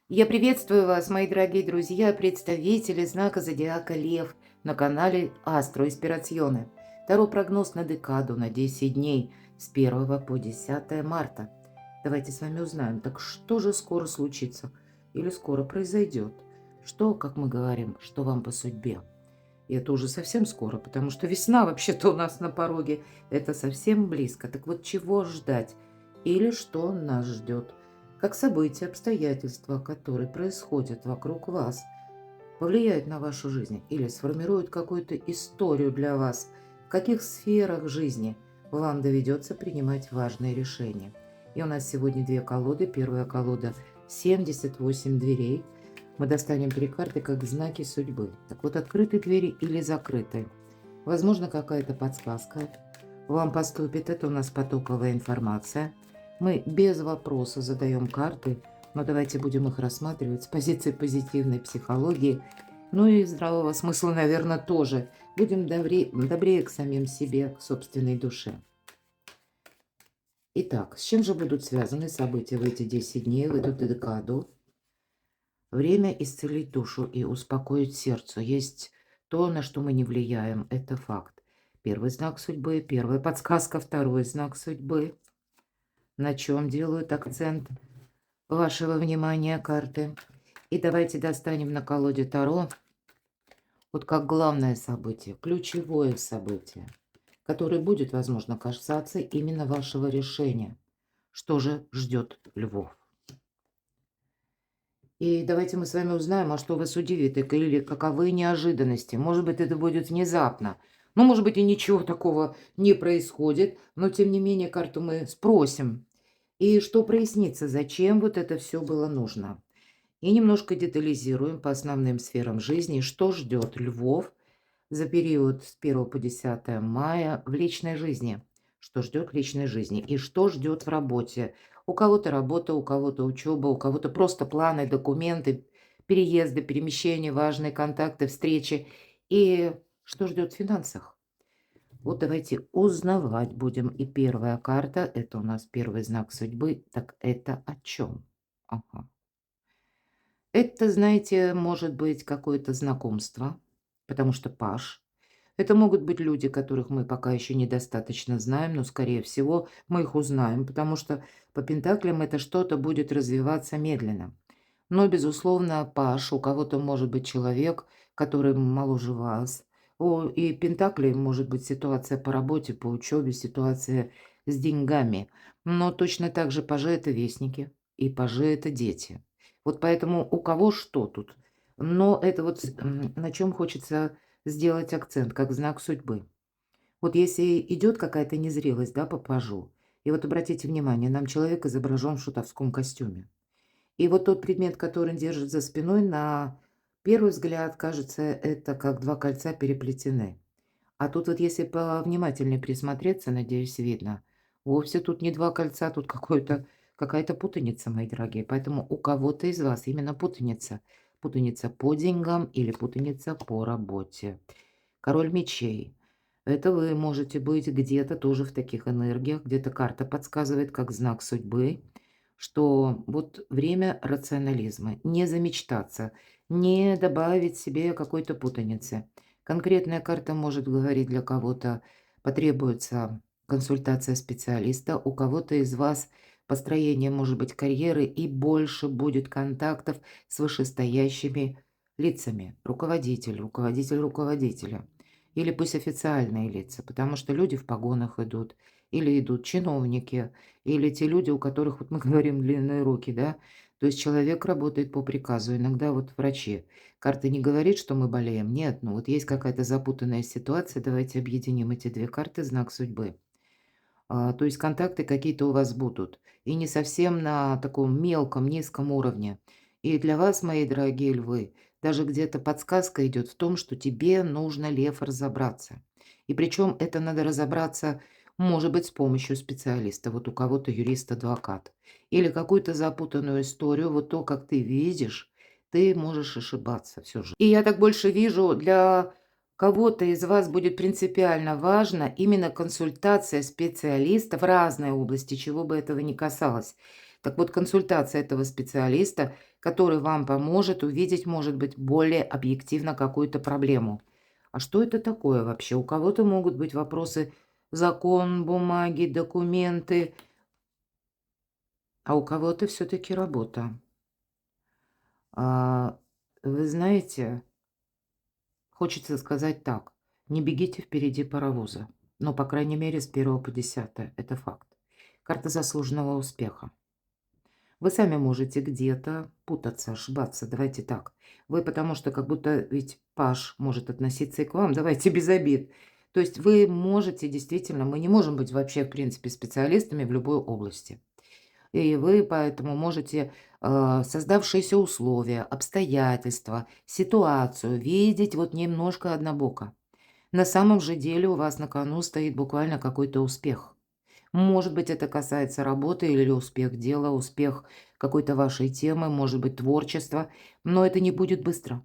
Я приветствую вас, мои дорогие друзья, представители знака зодиака Лев на канале Астро Инспирационе. Таро прогноз на декаду на 10 дней с 1 по 10 марта. Давайте с вами узнаем, так что же скоро случится или скоро произойдет? Что, как мы говорим, что вам по судьбе? И это уже совсем скоро, потому что весна вообще-то у нас на пороге. Это совсем близко. Так вот, чего ждать? Или что нас ждет? Как события, обстоятельства, которые происходят вокруг вас, повлияют на вашу жизнь или сформируют какую-то историю для вас? В каких сферах жизни вам доведется принимать важные решения? И у нас сегодня две колоды. Первая колода 78 дверей. Мы достанем три карты как знаки судьбы. Так вот, открытые двери или закрытые. Возможно, какая-то подсказка вам поступит. Это у нас потоковая информация. Мы без вопроса задаем карты, но давайте будем их рассматривать с позиции позитивной психологии. Ну и здравого смысла, наверное, тоже. Будем добрее к самим себе, к собственной душе. Итак, с чем же будут связаны события в эти 10 дней, в эту декаду? Время исцелить душу и успокоить сердце. Есть то, на что мы не влияем. Это факт. Первый знак судьбы, первая подсказка, второй знак судьбы. На чем делают акцент вашего внимания карты. И давайте достанем на колоде Таро вот как главное событие, ключевое событие, которое будет, возможно, касаться именно вашего решения. Что же ждет львов? И давайте мы с вами узнаем, а что вас удивит, или каковы неожиданности. Может быть, это будет внезапно. Ну, может быть, и ничего такого не происходит, но, тем не менее, карту мы спросим. И что прояснится, зачем вот это все было нужно. И немножко детализируем по основным сферам жизни, что ждет львов за период с 1 по 10 мая в личной жизни. Что ждет в личной жизни и что ждет в работе. У кого-то работа, у кого-то учеба, у кого-то просто планы, документы, переезды, перемещения, важные контакты, встречи. И что ждет в финансах. Вот давайте узнавать будем. И первая карта, это у нас первый знак судьбы. Так это о чем? Ага. Это, знаете, может быть какое-то знакомство, потому что паж. Это могут быть люди, которых мы пока еще недостаточно знаем, но, скорее всего, мы их узнаем, потому что по пентаклям это что-то будет развиваться медленно. Но, безусловно, паж, у кого-то может быть человек, который моложе вас. И пентакли может быть ситуация по работе, по учебе, ситуация с деньгами. Но точно так же пажи– это вестники, и пажи– это дети. Вот поэтому у кого что тут. Но это вот на чем хочется сделать акцент, как знак судьбы. Вот если идет какая-то незрелость, да, по пажу, и вот обратите внимание, нам человек изображен в шутовском костюме. И вот тот предмет, который он держит за спиной, на первый взгляд кажется, это как два кольца переплетены. А тут вот если повнимательнее присмотреться, надеюсь, видно, вовсе тут не два кольца, тут какая-то путаница, мои дорогие. Поэтому у кого-то из вас именно путаница. Путаница по деньгам или путаница по работе. Король мечей. Это вы можете быть где-то тоже в таких энергиях, где-то карта подсказывает, как знак судьбы, что вот время рационализма. Не замечтаться, не добавить себе какой-то путаницы. Конкретная карта может говорить, для кого-то потребуется консультация специалиста, у кого-то из вас построение, может быть, карьеры и больше будет контактов с вышестоящими лицами. Руководитель, руководитель руководителя. Или пусть официальные лица, потому что люди в погонах идут, или идут чиновники, или те люди, у которых, вот мы говорим, длинные руки, да. То есть человек работает по приказу. Иногда вот врачи. Карта не говорит, что мы болеем. Нет, ну вот есть какая-то запутанная ситуация. Давайте объединим эти две карты, знак судьбы. То есть контакты какие-то у вас будут. И не совсем на таком мелком, низком уровне. И для вас, мои дорогие львы, даже где-то подсказка идет в том, что тебе нужно, лев, разобраться. И причем это надо разобраться, может быть, с помощью специалиста. Вот у кого-то юрист, адвокат. Или какую-то запутанную историю. Вот то, как ты видишь, ты можешь ошибаться все же. И я так больше вижу, для кого-то из вас будет принципиально важно именно консультация специалиста в разной области, чего бы этого ни касалось. Так вот, консультация этого специалиста, который вам поможет увидеть, может быть, более объективно какую-то проблему. А что это такое вообще? У кого-то могут быть вопросы закон, бумаги, документы, а у кого-то все-таки работа. А, Вы знаете, хочется сказать так: не бегите впереди паровоза. Но, по крайней мере, с 1 по 10. Это факт. Карта заслуженного успеха. Вы сами можете где-то путаться, ошибаться. Давайте так. Вы потому что как будто ведь Паш может относиться и к вам. Давайте без обид. То есть вы можете действительно, мы не можем быть вообще, в принципе, специалистами в любой области. И вы поэтому можете создавшиеся условия, обстоятельства, ситуацию видеть вот немножко однобоко. На самом же деле у вас на кону стоит буквально какой-то успех. Может быть, это касается работы или успех дела, успех какой-то вашей темы, может быть, творчество, но это не будет быстро.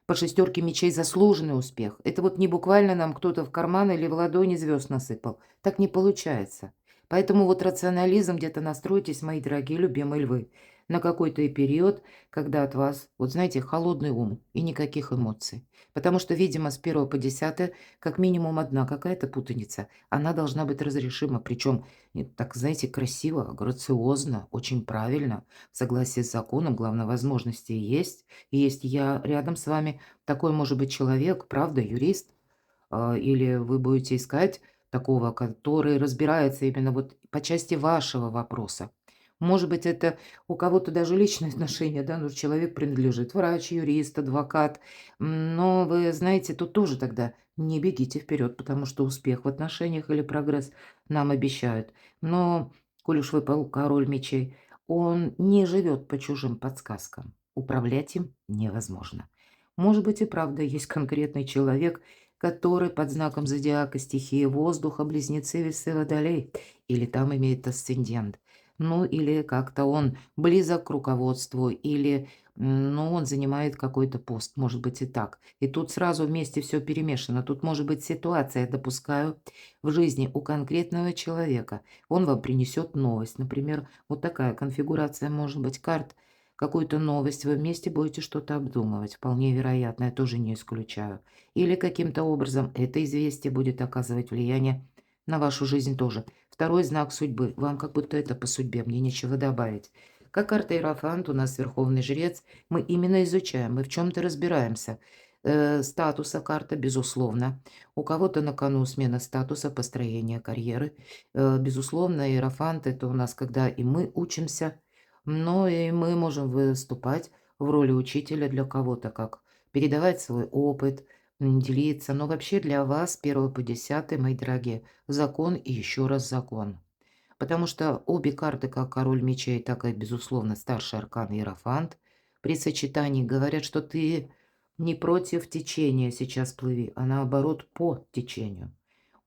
По шестерке мечей заслуженный успех. Это вот не буквально нам кто-то в карман или в ладони звезд насыпал. Так не получается. Поэтому вот рационализм где-то настройтесь, мои дорогие любимые львы, на какой-то и период, когда от вас, вот знаете, холодный ум и никаких эмоций. Потому что, видимо, с 1 по 10 как минимум одна какая-то путаница. Она должна быть разрешима, причем так, знаете, красиво, грациозно, очень правильно, в согласии с законом, главное, возможности есть. И есть я рядом с вами. Такой может быть человек, правда, юрист, или вы будете искать такого, который разбирается именно вот по части вашего вопроса. Может быть, это у кого-то даже личные отношения, да, ну, человек принадлежит, врач, юрист, адвокат. Но вы знаете, тут тоже тогда не бегите вперед, потому что успех в отношениях или прогресс нам обещают. Но, коль уж выпал король мечей, он не живет по чужим подсказкам. Управлять им невозможно. Может быть, и правда есть конкретный человек, который под знаком зодиака стихии воздуха, близнецы, весы, водолей, или там имеет асцендент. Ну, или как-то он близок к руководству, или, ну, он занимает какой-то пост, может быть и так. И тут сразу вместе все перемешано. Тут может быть ситуация, я допускаю, в жизни у конкретного человека. Он вам принесет новость. Например, вот такая конфигурация может быть карт. Какую-то новость вы вместе будете что-то обдумывать. Вполне вероятно, я тоже не исключаю. Или каким-то образом это известие будет оказывать влияние на вашу жизнь тоже. Второй знак судьбы. Вам как будто это по судьбе, мне нечего добавить. Как карта Иерофант, у нас Верховный Жрец, мы именно изучаем, мы в чем-то разбираемся. Статуса карта, безусловно. У кого-то на кону смена статуса, построение карьеры. Безусловно, Иерофант– это у нас, когда и мы учимся, но и мы можем выступать в роли учителя для кого-то, как передавать свой опыт, делиться. Но вообще для вас с 1 по 10, мои дорогие, закон и еще раз закон. Потому что обе карты, как король мечей, так и, безусловно, старший аркан Иерофант, при сочетании говорят, что ты не против течения сейчас плыви, а наоборот по течению.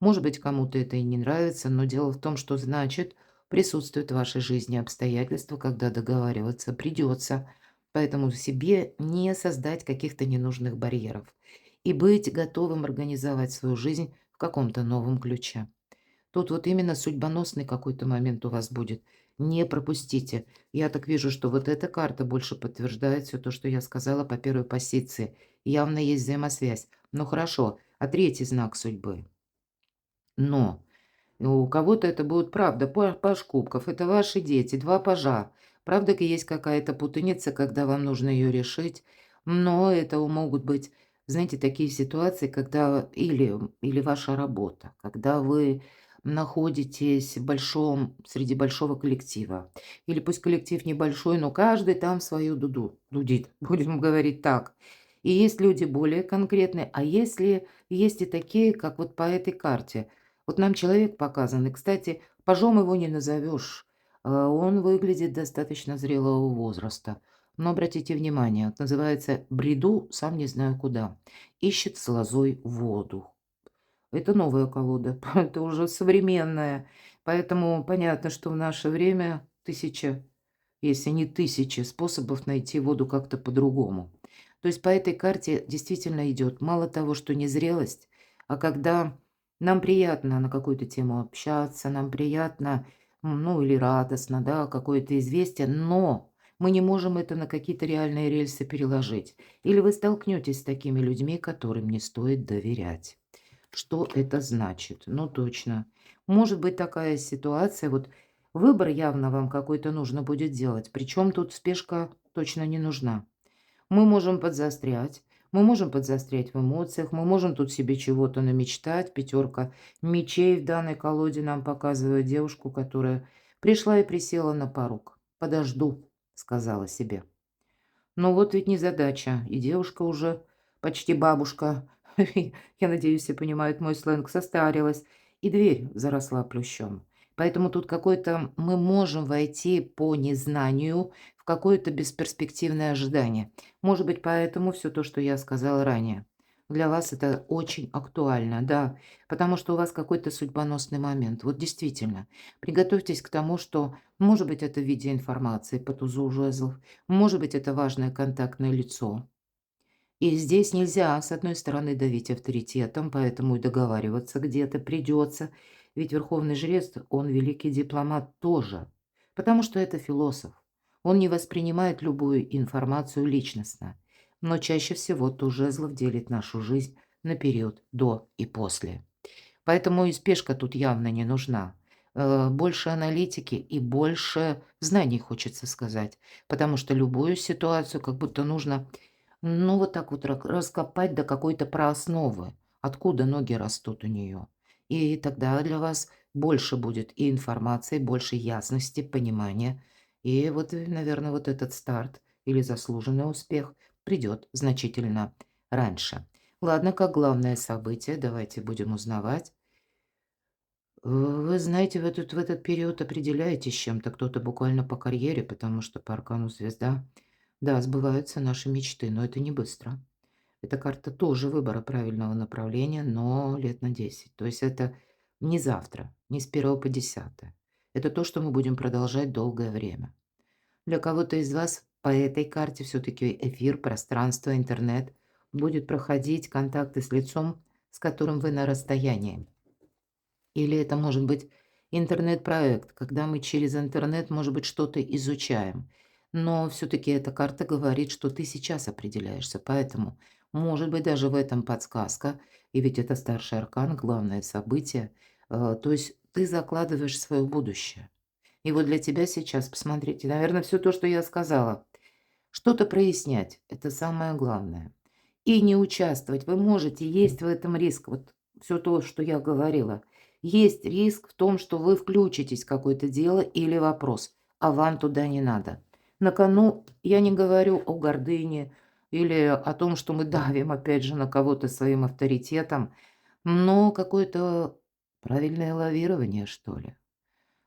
Может быть, кому-то это и не нравится, но дело в том, что значит присутствуют в вашей жизни обстоятельства, когда договариваться придется. Поэтому себе не создать каких-то ненужных барьеров и быть готовым организовать свою жизнь в каком-то новом ключе. Тут вот именно судьбоносный какой-то момент у вас будет. Не пропустите. Я так вижу, что вот эта карта больше подтверждает все то, что я сказала по первой позиции. Явно есть взаимосвязь. Ну хорошо, а третий знак судьбы? Но у кого-то это будет правда, паж кубков. Это ваши дети, 2 пажа. Правда, есть какая-то путаница, когда вам нужно ее решить, но это могут быть, знаете, такие ситуации, когда или ваша работа, когда вы находитесь в среди большого коллектива. Или пусть коллектив небольшой, но каждый там свою дуду дудит, будем говорить так. И есть люди более конкретные, а есть и такие, как вот по этой карте – вот нам человек показан, и, кстати, пажом его не назовешь. Он выглядит достаточно зрелого возраста. Но обратите внимание, это называется «бреду, сам не знаю куда». Ищет с лозой воду. Это новая колода, это уже современная. Поэтому понятно, что в наше время тысяча, если не тысячи способов найти воду как-то по-другому. То есть по этой карте действительно идет мало того, что незрелость, а когда нам приятно на какую-то тему общаться, нам приятно ну, или радостно, да, какое-то известие, но мы не можем это на какие-то реальные рельсы переложить. Или вы столкнетесь с такими людьми, которым не стоит доверять. Что это значит? Ну, точно. Может быть такая ситуация, вот выбор явно вам какой-то нужно будет делать, причем тут спешка точно не нужна. Мы можем подзастрять в эмоциях, мы можем тут себе чего-то намечтать. Пятерка мечей в данной колоде нам показывает девушку, которая пришла и присела на порог. «Подожду», — сказала себе. Но вот ведь незадача, и девушка уже почти бабушка, я надеюсь, все понимают мой сленг, состарилась, и дверь заросла плющом. Поэтому тут какой-то мы можем войти по незнанию в какое-то бесперспективное ожидание. Может быть, поэтому все то, что я сказала ранее. Для вас это очень актуально, да, потому что у вас какой-то судьбоносный момент. Вот действительно, приготовьтесь к тому, что, может быть, это в виде информации по тузу жезлов, может быть, это важное контактное лицо. И здесь нельзя, с одной стороны, давить авторитетом, поэтому и договариваться где-то придется. Ведь верховный жрец, он великий дипломат тоже, потому что это философ. Он не воспринимает любую информацию личностно, но чаще всего туз жезлов делит нашу жизнь на период до и после. Поэтому и спешка тут явно не нужна. Больше аналитики и больше знаний, хочется сказать. Потому что любую ситуацию как будто нужно, ну, вот так вот раскопать до какой-то проосновы, откуда ноги растут у нее. И тогда для вас больше будет и информации, больше ясности, понимания. И вот, наверное, вот этот старт или заслуженный успех придет значительно раньше. Ладно, как главное событие, давайте будем узнавать. Вы знаете, в этот период определяетесь с чем-то, кто-то буквально по карьере, потому что по аркану звезда, да, сбываются наши мечты, но это не быстро. Эта карта тоже выбора правильного направления, но лет на 10. То есть это не завтра, не с 1 по 10. Это то, что мы будем продолжать долгое время. Для кого-то из вас по этой карте все-таки эфир, пространство, интернет будет проходить контакты с лицом, с которым вы на расстоянии. Или это может быть интернет-проект, когда мы через интернет, может быть, что-то изучаем. Но все-таки эта карта говорит, что ты сейчас определяешься. Поэтому, может быть, даже в этом подсказка. И ведь это старший аркан, главное событие. То есть ты закладываешь свое будущее. И вот для тебя сейчас, посмотрите, наверное, все то, что я сказала, что-то прояснять– это самое главное. И не участвовать. Вы можете, есть в этом риск. Вот все то, что я говорила. Есть риск в том, что вы включитесь в какое-то дело или вопрос, а вам туда не надо. На кону я не говорю о гордыне или о том, что мы давим, опять же, на кого-то своим авторитетом, но какое-то правильное лавирование, что ли.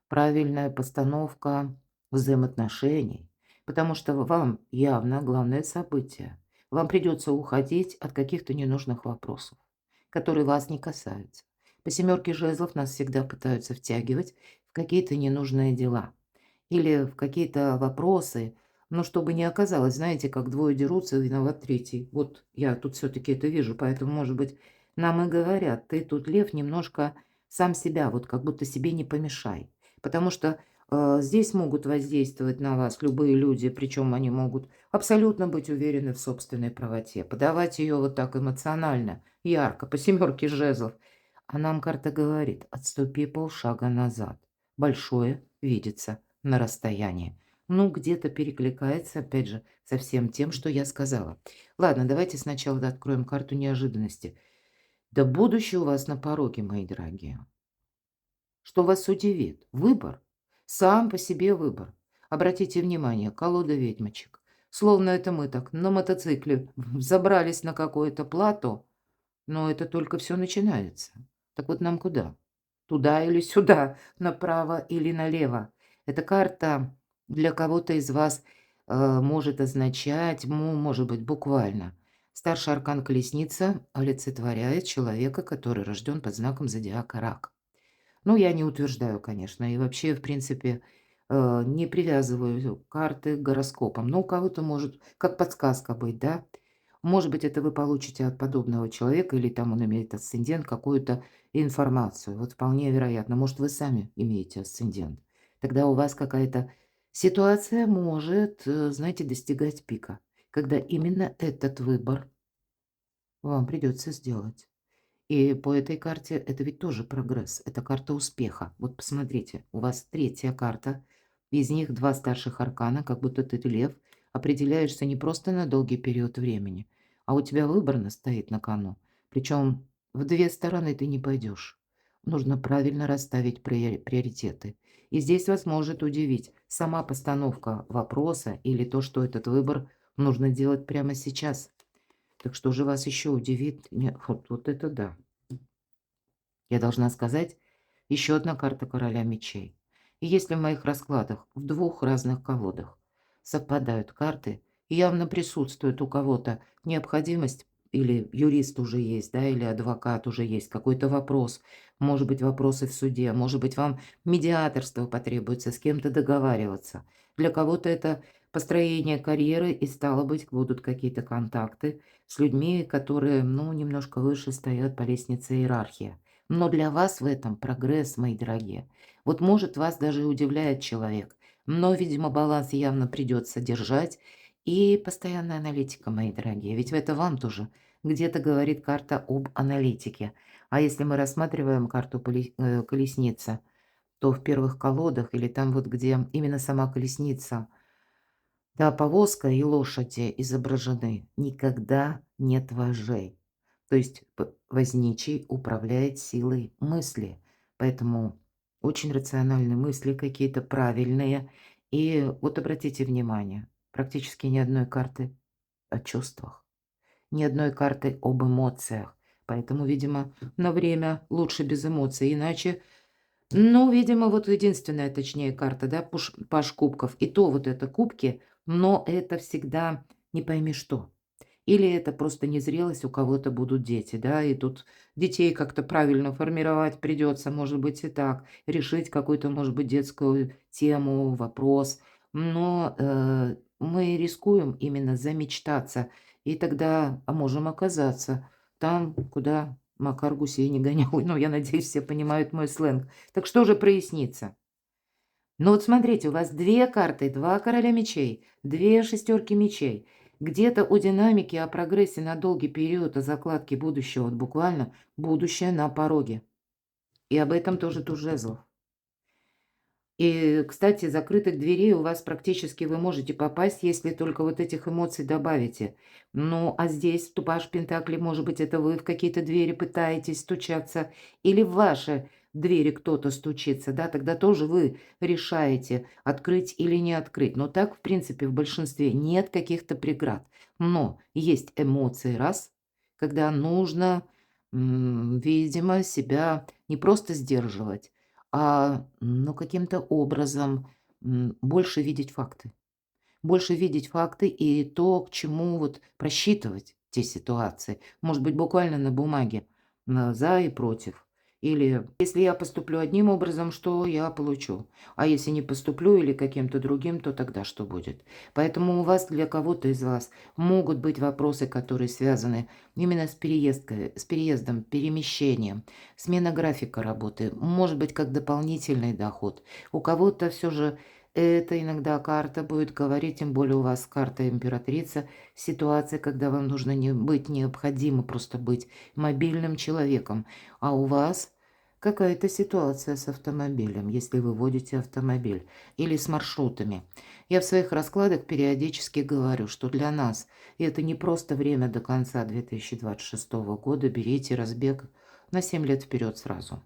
Правильная постановка взаимоотношений, потому что вам явно главное событие. Вам придется уходить от каких-то ненужных вопросов, которые вас не касаются. По семерке жезлов нас всегда пытаются втягивать в какие-то ненужные дела или в какие-то вопросы, но чтобы не оказалось, знаете, как двое дерутся, виноват третий. Вот я тут все-таки это вижу, поэтому, может быть, нам и говорят, ты тут, лев, немножко сам себя, вот как будто себе не помешай. Потому что здесь могут воздействовать на вас любые люди, причем они могут абсолютно быть уверены в собственной правоте, подавать ее вот так эмоционально, ярко, по семерке жезлов. А нам карта говорит, отступи полшага назад. Большое видится на расстоянии. Ну, где-то перекликается, опять же, со всем тем, что я сказала. Ладно, давайте сначала откроем карту неожиданности. Да будущее у вас на пороге, мои дорогие. Что вас удивит? Выбор. Сам по себе выбор. Обратите внимание, колода ведьмочек. Словно это мы так на мотоцикле забрались на какое-то плато, но это только все начинается. Так вот нам куда? Туда или сюда? Направо или налево? Эта карта для кого-то из вас может означать, может быть, буквально. Старший аркан Колесница олицетворяет человека, который рожден под знаком зодиака Рак. Ну, я не утверждаю, конечно, и вообще, в принципе, не привязываю карты к гороскопам. Но у кого-то может как подсказка быть, да. Может быть, это вы получите от подобного человека или там он имеет асцендент, какую-то информацию. Вот вполне вероятно. Может, вы сами имеете асцендент. тогда у вас какая-то ситуация может, знаете, достигать пика, когда именно этот выбор вам придется сделать. И по этой карте это ведь тоже прогресс, это карта успеха. Вот посмотрите, у вас третья карта, из них два старших аркана, как будто ты лев, определяешься не просто на долгий период времени, а у тебя выбор стоит на кону. Причем в две стороны ты не пойдешь. Нужно правильно расставить приоритеты. И здесь вас может удивить сама постановка вопроса или то, что этот выбор нужно делать прямо сейчас. Так что же вас еще удивит? Вот это да. Я должна сказать, еще одна карта короля мечей. И если в моих раскладах в двух разных колодах совпадают карты, и явно присутствует у кого-то необходимость, или юрист уже есть, да, или адвокат уже есть, какой-то вопрос, может быть, вопросы в суде, может быть, вам медиаторство потребуется, с кем-то договариваться. Для кого-то это построение карьеры, и стало быть, будут какие-то контакты с людьми, которые, ну, немножко выше стоят по лестнице иерархии. Но для вас в этом прогресс, мои дорогие. Вот может вас даже и удивляет человек, но, видимо, баланс явно придется держать. И постоянная аналитика, мои дорогие, ведь это вам тоже где-то говорит карта об аналитике. А если мы рассматриваем карту колесница, то в первых колодах или там вот, где именно сама колесница, да, повозка и лошади изображены, никогда нет вожей. То есть возничий управляет силой мысли, поэтому очень рациональные мысли какие-то правильные. И вот обратите внимание, практически ни одной карты о чувствах, ни одной карты об эмоциях. Поэтому, видимо, на время лучше без эмоций, иначе, ну, видимо, вот единственная, точнее, карта, да, паш кубков, и то вот это кубки, но это всегда не пойми что. Или это просто незрелость, у кого-то будут дети, да, и тут детей как-то правильно формировать придется, может быть, и так, решить какую-то, может быть, детскую тему, вопрос. Но мы рискуем именно замечтаться, и тогда можем оказаться там, куда Макар гусей не гонял. Ну, я надеюсь, все понимают мой сленг. Так что же прояснится? Ну вот смотрите, у вас 2 карты, 2 короля мечей, 2 шестерки мечей. Где-то о динамике, о прогрессе на долгий период, о закладке будущего, вот буквально будущее на пороге. И об этом тоже туз жезлов. И, кстати, закрытых дверей у вас практически вы можете попасть, если только вот этих эмоций добавите. Ну, а здесь тупаж пентаклей, может быть, это вы в какие-то двери пытаетесь стучаться, или в ваши двери кто-то стучится, да, тогда тоже вы решаете, открыть или не открыть. Но так, в принципе, в большинстве нет каких-то преград. Но есть эмоции, раз, когда нужно, видимо, себя не просто сдерживать, ну, каким-то образом, больше видеть факты. Больше видеть факты и то, к чему вот просчитывать те ситуации. Может быть, буквально на бумаге, на за и против. Или если я поступлю одним образом, что я получу? А если не поступлю или каким-то другим, то тогда что будет? Поэтому у вас, для кого-то из вас, могут быть вопросы, которые связаны именно с переездом, перемещением, смена графика работы, может быть, как дополнительный доход. У кого-то все же это иногда карта будет говорить, тем более у вас карта императрица, ситуация, когда вам нужно не быть необходимо просто быть мобильным человеком, а у вас какая-то ситуация с автомобилем, если вы водите автомобиль, или с маршрутами. Я в своих раскладах периодически говорю, что для нас это не просто время до конца 2026 года, берите разбег на 7 лет вперед сразу.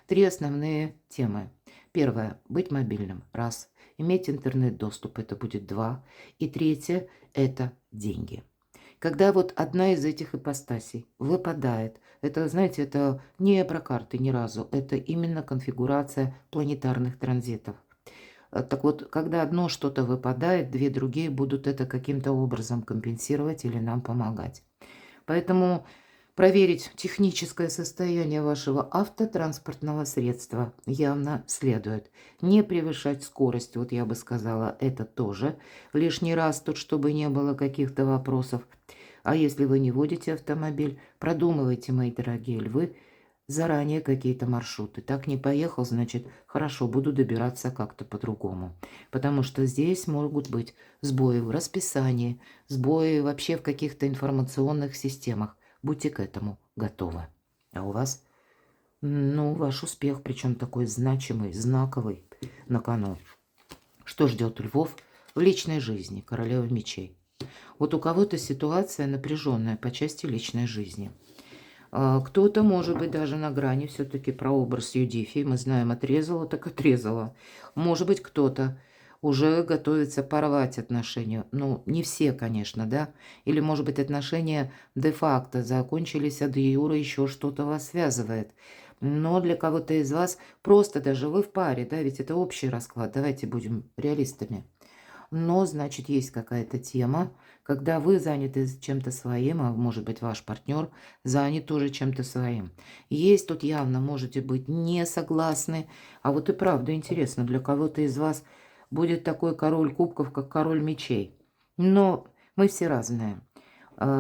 3 основные темы. Первое – быть мобильным. Раз. Иметь интернет-доступ – это будет 2. И третье – это деньги. Когда вот одна из этих ипостасей выпадает, это, знаете, это не про карты ни разу, это именно конфигурация планетарных транзитов. Так вот, когда одно что-то выпадает, две другие будут это каким-то образом компенсировать или нам помогать. Поэтому проверить техническое состояние вашего автотранспортного средства явно следует. Не превышать скорость, вот я бы сказала, это тоже лишний раз тут, чтобы не было каких-то вопросов. А если вы не водите автомобиль, продумывайте, мои дорогие львы, заранее какие-то маршруты. Так не поехал, значит, хорошо, буду добираться как-то по-другому. Потому что здесь могут быть сбои в расписании, сбои вообще в каких-то информационных системах. Будьте к этому готовы. А у вас, ну, ваш успех, причем такой значимый, знаковый на кону. Что ждет львов в личной жизни, королева мечей? Вот у кого-то ситуация напряженная по части личной жизни. Кто-то, может быть, даже на грани, все-таки про образ Юдифии, мы знаем, отрезала, так отрезала. Может быть, кто-то уже готовится порвать отношения. Ну, не все, конечно, да? Или, может быть, отношения де-факто закончились, а де-юре еще что-то вас связывает. Но для кого-то из вас просто даже вы в паре, да, ведь это общий расклад, давайте будем реалистами. Но, значит, есть какая-то тема, когда вы заняты чем-то своим, а может быть ваш партнер занят тоже чем-то своим. Есть тут явно, можете быть не согласны, а вот и правда интересно, для кого-то из вас будет такой король кубков, как король мечей. Но мы все разные.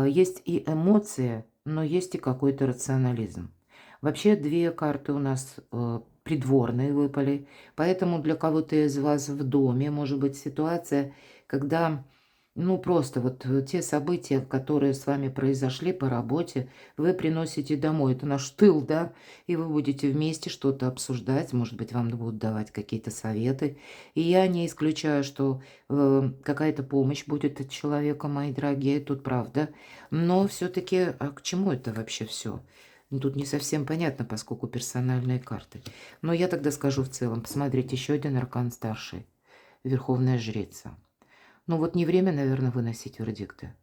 Есть и эмоции, но есть и какой-то рационализм. Вообще две карты у нас придворные выпали, поэтому для кого-то из вас в доме может быть ситуация, когда, ну, просто вот те события, которые с вами произошли по работе, вы приносите домой. Это наш тыл, да, и вы будете вместе что-то обсуждать, может быть, вам будут давать какие-то советы. И я не исключаю, что какая-то помощь будет от человека, мои дорогие, тут правда. Но все-таки, а к чему это вообще все? Тут не совсем понятно, поскольку персональные карты. Но я тогда скажу в целом. Посмотрите, еще один аркан старший. Верховная жрица. Ну вот не время, наверное, выносить вердикты.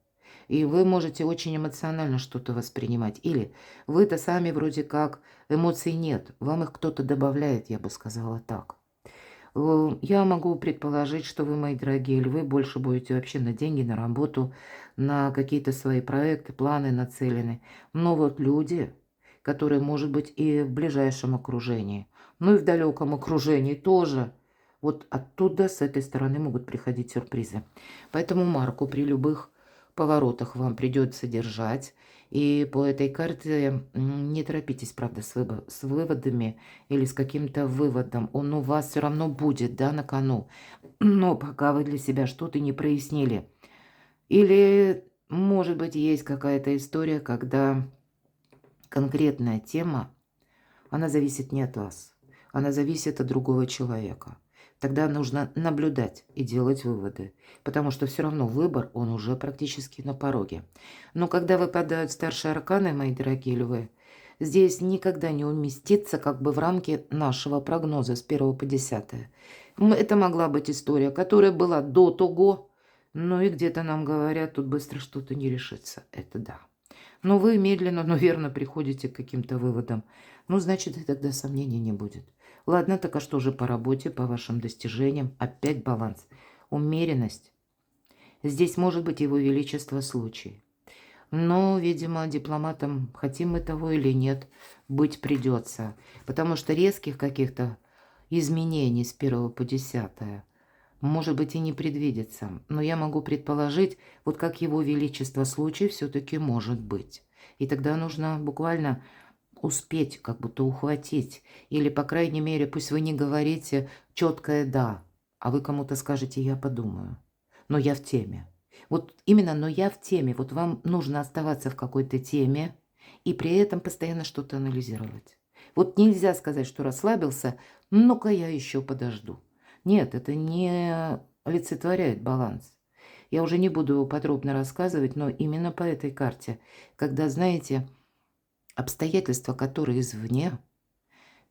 И вы можете очень эмоционально что-то воспринимать. Или вы-то сами вроде как, эмоций нет. Вам их кто-то добавляет, я бы сказала так. Я могу предположить, что вы, мои дорогие львы, больше будете вообще на деньги, на работу, на какие-то свои проекты, планы нацелены. Но вот люди, которые, может быть, и в ближайшем окружении, ну и в далеком окружении тоже, вот оттуда, с этой стороны могут приходить сюрпризы. Поэтому марку при любых поворотах вам придется держать. И по этой карте не торопитесь, правда, с выводами или с каким-то выводом. Он у вас все равно будет, да, на кону. Но пока вы для себя что-то не прояснили. Или, может быть, есть какая-то история, когда конкретная тема, она зависит не от вас. Она зависит от другого человека. Тогда нужно наблюдать и делать выводы. Потому что все равно выбор, он уже практически на пороге. Но когда выпадают старшие арканы, мои дорогие львы, здесь никогда не уместится как бы в рамки нашего прогноза с 1 по 10. Это могла быть история, которая была до того, но и где-то нам говорят, тут быстро что-то не решится. Это да. Но вы медленно, но верно приходите к каким-то выводам. Ну, значит, и тогда сомнений не будет. Ладно, так а что же по работе, по вашим достижениям? Опять баланс. Умеренность. Здесь может быть его величество случай. Но, видимо, дипломатам, хотим мы того или нет, быть придется. Потому что резких каких-то изменений с 1 по 10 может быть и не предвидится. Но я могу предположить, вот как его величество случай все-таки может быть. И тогда нужно буквально успеть, как будто ухватить. Или, по крайней мере, пусть вы не говорите четкое «да», а вы кому-то скажете «я подумаю». Но я в теме. Вот именно «но я в теме». Вот вам нужно оставаться в какой-то теме и при этом постоянно что-то анализировать. Вот нельзя сказать, что расслабился, ну-ка я еще подожду. Нет, это не олицетворяет баланс. Я уже не буду подробно рассказывать, но именно по этой карте, когда, знаете, обстоятельства, которые извне,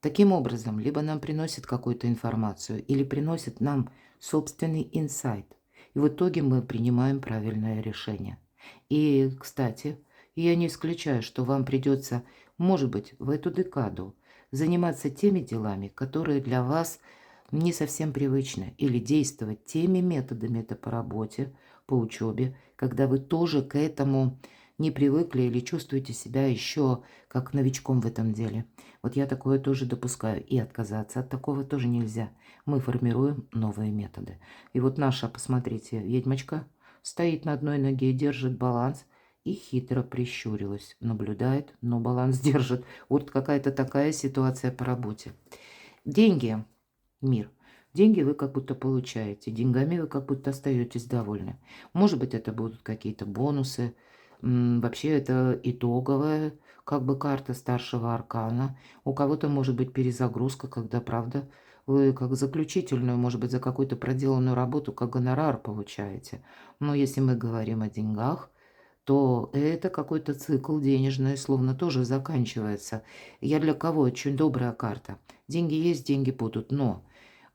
таким образом, либо нам приносят какую-то информацию, или приносят нам собственный инсайт. И в итоге мы принимаем правильное решение. И, кстати, я не исключаю, что вам придется, может быть, в эту декаду заниматься теми делами, которые для вас не совсем привычны, или действовать теми методами, это по работе, по учебе, когда вы тоже к этому не привыкли или чувствуете себя еще как новичком в этом деле. Вот я такое тоже допускаю, и отказаться от такого тоже нельзя. Мы формируем новые методы. И вот наша, посмотрите, ведьмочка стоит на одной ноге, держит баланс и хитро прищурилась. Наблюдает, но баланс держит. Вот какая-то такая ситуация по работе. Деньги, мир. Деньги вы как будто получаете, деньгами вы как будто остаетесь довольны. Может быть, это будут какие-то бонусы. Вообще, это итоговая как бы карта старшего аркана. У кого-то может быть перезагрузка, когда, правда, вы как заключительную, может быть, за какую-то проделанную работу, как гонорар получаете. Но если мы говорим о деньгах, то это какой-то цикл денежный, словно тоже заканчивается. Я для кого? Очень добрая карта. Деньги есть, деньги будут, но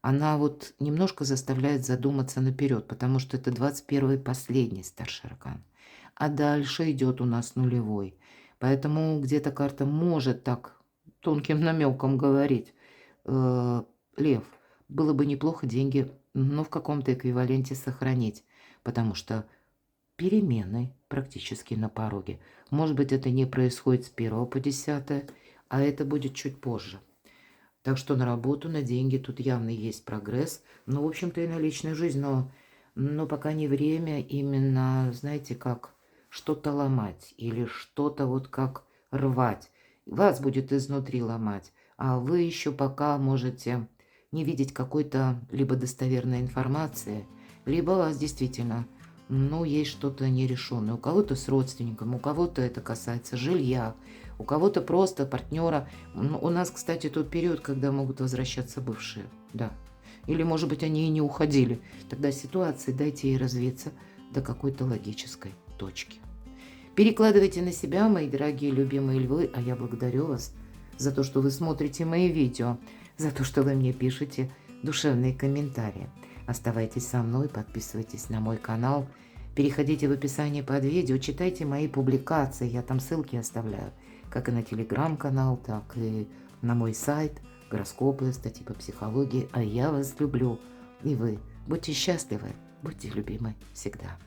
она вот немножко заставляет задуматься наперед, потому что это 21-й последний старший аркан. А дальше идет у нас нулевой. Поэтому где-то карта может так тонким намеком говорить. Лев, было бы неплохо деньги, но в каком-то эквиваленте сохранить, потому что перемены практически на пороге. Может быть, это не происходит с 1 по 10, а это будет чуть позже. Так что на работу, на деньги тут явно есть прогресс. Ну, в общем-то, и на личную жизнь, но пока не время именно, знаете, как что-то ломать или что-то вот как рвать. Вас будет изнутри ломать, а вы еще пока можете не видеть какой-то либо достоверной информации, либо у вас действительно, ну, есть что-то нерешенное. У кого-то с родственником, у кого-то это касается жилья, у кого-то просто партнера. У нас, кстати, тот период, когда могут возвращаться бывшие, да. Или, может быть, они и не уходили. Тогда ситуации дайте ей развиться до какой-то логической точки. Перекладывайте на себя, мои дорогие любимые львы, а я благодарю вас за то, что вы смотрите мои видео, за то, что вы мне пишете душевные комментарии. Оставайтесь со мной, подписывайтесь на мой канал, переходите в описание под видео, читайте мои публикации, я там ссылки оставляю, как и на телеграм-канал, так и на мой сайт, гороскопы, статьи по психологии. А я вас люблю, и вы будьте счастливы, будьте любимы всегда.